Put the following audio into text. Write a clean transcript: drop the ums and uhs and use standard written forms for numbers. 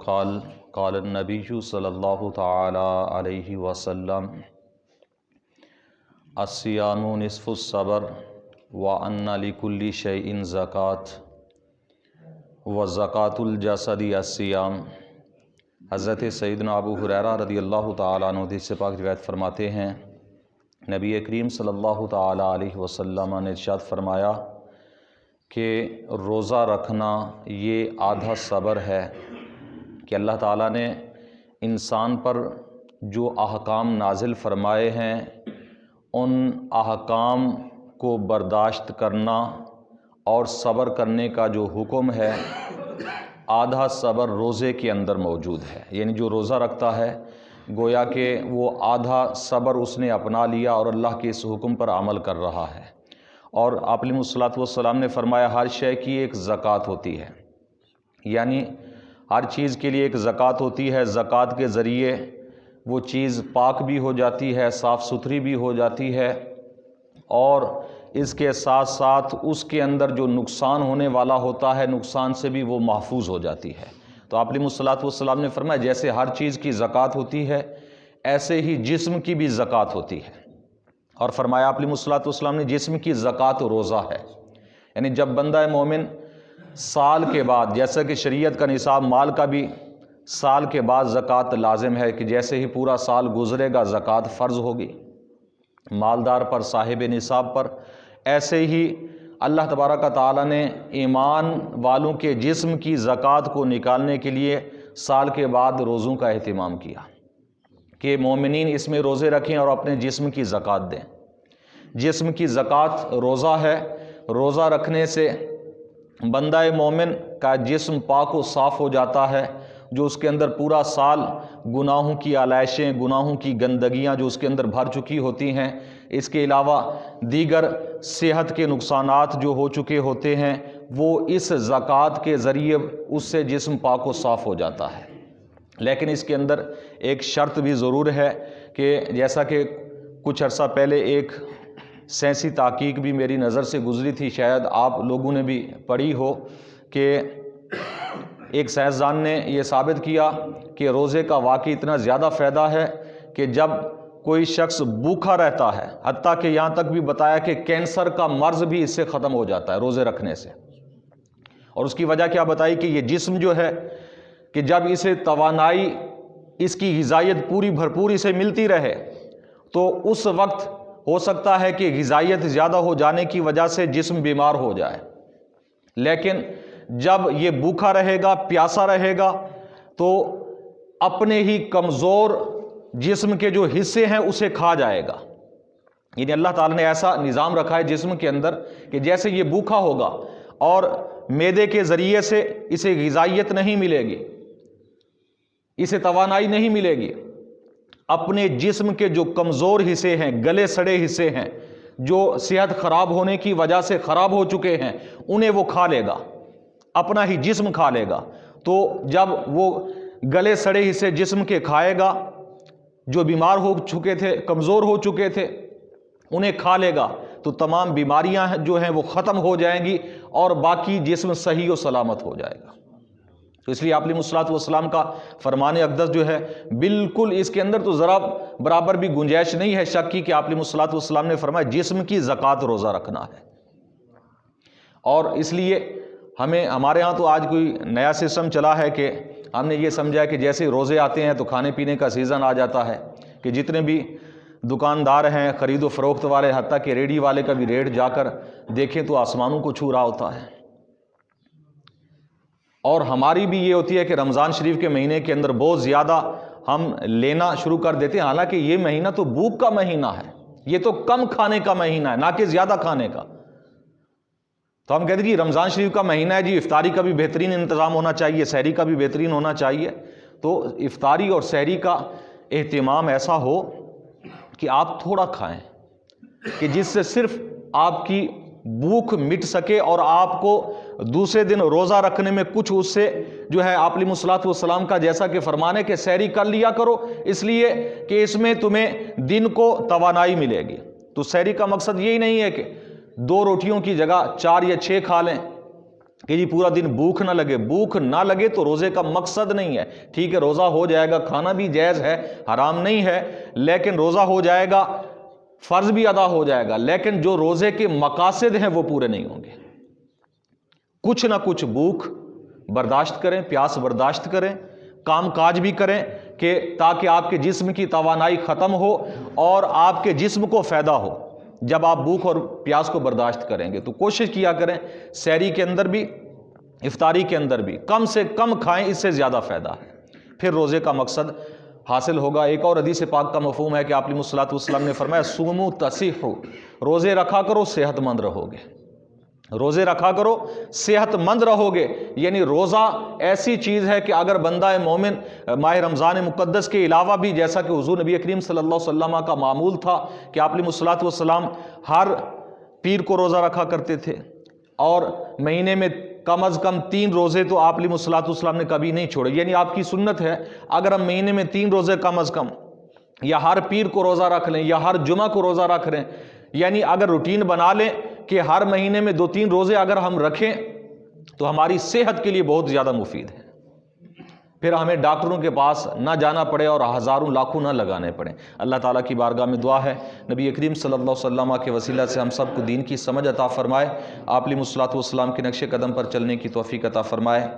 قال قال النبی صلی اللہ تعالی علیہ وسلم الصیام نصف الصبر وان لکل شیء زکوۃ وزکوۃ الجسد الصیام۔ حضرت سیدنا ابو ہریرہ رضی اللہ تعالیٰ عنہ حدیث پاک روایت فرماتے ہیں، نبی کریم صلی اللہ تعالیٰ علیہ وسلم نے ارشاد فرمایا کہ روزہ رکھنا یہ آدھا صبر ہے، کہ اللہ تعالیٰ نے انسان پر جو احکام نازل فرمائے ہیں ان احکام کو برداشت کرنا اور صبر کرنے کا جو حکم ہے آدھا صبر روزے کے اندر موجود ہے۔ یعنی جو روزہ رکھتا ہے گویا کہ وہ آدھا صبر اس نے اپنا لیا اور اللہ کے اس حکم پر عمل کر رہا ہے۔ اور آپ علیہ الصلوۃ والسلام نے فرمایا ہر شے کی ایک زکوٰۃ ہوتی ہے، یعنی ہر چیز کے لیے ایک زکوٰۃ ہوتی ہے۔ زکوٰۃ کے ذریعے وہ چیز پاک بھی ہو جاتی ہے، صاف ستھری بھی ہو جاتی ہے، اور اس کے ساتھ ساتھ اس کے اندر جو نقصان ہونے والا ہوتا ہے نقصان سے بھی وہ محفوظ ہو جاتی ہے۔ تو آپ علیہ الصلوۃ والسلام نے فرمایا جیسے ہر چیز کی زکوٰۃ ہوتی ہے ایسے ہی جسم کی بھی زکوٰۃ ہوتی ہے، اور فرمایا آپ علیہ الصلوۃ والسلام نے جسم کی زکوٰۃ روزہ ہے۔ یعنی جب بندہ مومن سال کے بعد، جیسا کہ شریعت کا نصاب مال کا بھی سال کے بعد زکوٰۃ لازم ہے، کہ جیسے ہی پورا سال گزرے گا زکوٰۃ فرض ہوگی مالدار پر، صاحب نصاب پر، ایسے ہی اللہ تبارک و تعالیٰ نے ایمان والوں کے جسم کی زکوٰۃ کو نکالنے کے لیے سال کے بعد روزوں کا اہتمام کیا کہ مومنین اس میں روزے رکھیں اور اپنے جسم کی زکوٰۃ دیں۔ جسم کی زکوٰۃ روزہ ہے۔ روزہ رکھنے سے بندہ مومن کا جسم پاک و صاف ہو جاتا ہے، جو اس کے اندر پورا سال گناہوں کی علائشیں، گناہوں کی گندگیاں جو اس کے اندر بھر چکی ہوتی ہیں، اس کے علاوہ دیگر صحت کے نقصانات جو ہو چکے ہوتے ہیں، وہ اس زکوٰۃ کے ذریعے اس سے جسم پاک و صاف ہو جاتا ہے۔ لیکن اس کے اندر ایک شرط بھی ضرور ہے کہ جیسا کہ کچھ عرصہ پہلے ایک سائنسی تحقیق بھی میری نظر سے گزری تھی، شاید آپ لوگوں نے بھی پڑھی ہو، کہ ایک سائنسدان نے یہ ثابت کیا کہ روزے کا واقعی اتنا زیادہ فائدہ ہے کہ جب کوئی شخص بھوکا رہتا ہے، حتیٰ کہ یہاں تک بھی بتایا کہ کینسر کا مرض بھی اس سے ختم ہو جاتا ہے روزے رکھنے سے۔ اور اس کی وجہ کیا بتائی کہ یہ جسم جو ہے کہ جب اسے توانائی، اس کی غذائیت پوری بھرپور اسے ملتی رہے تو اس وقت ہو سکتا ہے کہ غذائیت زیادہ ہو جانے کی وجہ سے جسم بیمار ہو جائے، لیکن جب یہ بھوکا رہے گا، پیاسا رہے گا، تو اپنے ہی کمزور جسم کے جو حصے ہیں اسے کھا جائے گا۔ یعنی اللہ تعالیٰ نے ایسا نظام رکھا ہے جسم کے اندر کہ جیسے یہ بھوکا ہوگا اور معدے کے ذریعے سے اسے غذائیت نہیں ملے گی، اسے توانائی نہیں ملے گی، اپنے جسم کے جو کمزور حصے ہیں، گلے سڑے حصے ہیں، جو صحت خراب ہونے کی وجہ سے خراب ہو چکے ہیں، انہیں وہ کھا لے گا، اپنا ہی جسم کھا لے گا۔ تو جب وہ گلے سڑے حصے جسم کے کھائے گا، جو بیمار ہو چکے تھے، کمزور ہو چکے تھے، انہیں کھا لے گا تو تمام بیماریاں جو ہیں وہ ختم ہو جائیں گی اور باقی جسم صحیح و سلامت ہو جائے گا۔ تو اس لیے آپ علیہ الصلوۃ والسلام کا فرمان اقدس جو ہے بالکل اس کے اندر تو ذرا برابر بھی گنجائش نہیں ہے شک کی کہ آپ علیہ الصلوۃ والسلام نے فرمایا جسم کی زکوٰۃ روزہ رکھنا ہے۔ اور اس لیے ہمارے ہاں تو آج کوئی نیا سسٹم چلا ہے کہ ہم نے یہ سمجھا کہ جیسے روزے آتے ہیں تو کھانے پینے کا سیزن آ جاتا ہے، کہ جتنے بھی دکاندار ہیں، خرید و فروخت والے، حتیٰ کہ ریڑھی والے کا بھی ریٹ جا کر دیکھیں تو آسمانوں کو چھو رہا ہوتا ہے۔ اور ہماری بھی یہ ہوتی ہے کہ رمضان شریف کے مہینے کے اندر بہت زیادہ ہم لینا شروع کر دیتے ہیں، حالانکہ یہ مہینہ تو بھوک کا مہینہ ہے، یہ تو کم کھانے کا مہینہ ہے، نہ کہ زیادہ کھانے کا۔ تو ہم کہتے ہیں جی رمضان شریف کا مہینہ ہے، جی افطاری کا بھی بہترین انتظام ہونا چاہیے، سحری کا بھی بہترین ہونا چاہیے۔ تو افطاری اور سحری کا اہتمام ایسا ہو کہ آپ تھوڑا کھائیں، کہ جس سے صرف آپ کی بھوک مٹ سکے اور آپ کو دوسرے دن روزہ رکھنے میں کچھ اس سے جو ہے آپ علیہ الصلوۃ والسلام کا جیسا کہ فرمان ہے کہ سحری کر لیا کرو، اس لیے کہ اس میں تمہیں دن کو توانائی ملے گی۔ تو سحری کا مقصد یہی نہیں ہے کہ 2 روٹیوں کی جگہ 4 یا 6 کھا لیں، کہ جی پورا دن بھوک نہ لگے. بھوک نہ لگے تو روزے کا مقصد نہیں ہے. ٹھیک ہے روزہ ہو جائے گا, کھانا بھی جائز ہے, حرام نہیں ہے, لیکن روزہ ہو جائے گا, فرض بھی ادا ہو جائے گا, لیکن جو روزے کے مقاصد ہیں وہ پورے نہیں ہوں گے. کچھ نہ کچھ بھوک برداشت کریں, پیاس برداشت کریں, کام کاج بھی کریں کہ تاکہ آپ کے جسم کی توانائی ختم ہو اور آپ کے جسم کو فائدہ ہو. جب آپ بھوک اور پیاس کو برداشت کریں گے تو کوشش کیا کریں سحری کے اندر بھی افطاری کے اندر بھی کم سے کم کھائیں, اس سے زیادہ فائدہ ہے, پھر روزے کا مقصد حاصل ہوگا. ایک اور حدیث پاک کا مفہوم ہے کہ آپ علیہ الصلوۃ والسلام نے فرمایا صوموا تصیحوا, روزے رکھا کرو صحت مند رہو گے. روزے رکھا کرو صحت مند رہو گے. یعنی روزہ ایسی چیز ہے کہ اگر بندہ مومن ماہ رمضان مقدس کے علاوہ بھی, جیسا کہ حضور نبی کریم صلی اللہ علیہ وسلم کا معمول تھا کہ آپ علیہ الصلوۃ والسلام ہر پیر کو روزہ رکھا کرتے تھے, اور مہینے میں کم از کم 3 روزے تو آپ علیہ الصلوۃ والسلام نے کبھی نہیں چھوڑے. یعنی آپ کی سنت ہے اگر ہم مہینے میں 3 روزے کم از کم, یا ہر پیر کو روزہ رکھ لیں, یا ہر جمعہ کو روزہ رکھ لیں, یعنی اگر روٹین بنا لیں کہ ہر مہینے میں 2-3 روزے اگر ہم رکھیں تو ہماری صحت کے لیے بہت زیادہ مفید ہے. پھر ہمیں ڈاکٹروں کے پاس نہ جانا پڑے اور ہزاروں لاکھوں نہ لگانے پڑیں. اللہ تعالیٰ کی بارگاہ میں دعا ہے نبی کریم صلی اللہ علیہ وسلم کے وسیلہ سے ہم سب کو دین کی سمجھ عطا فرمائے, آپ علیہ الصلوۃ والسلام کے نقش قدم پر چلنے کی توفیق عطا فرمائے.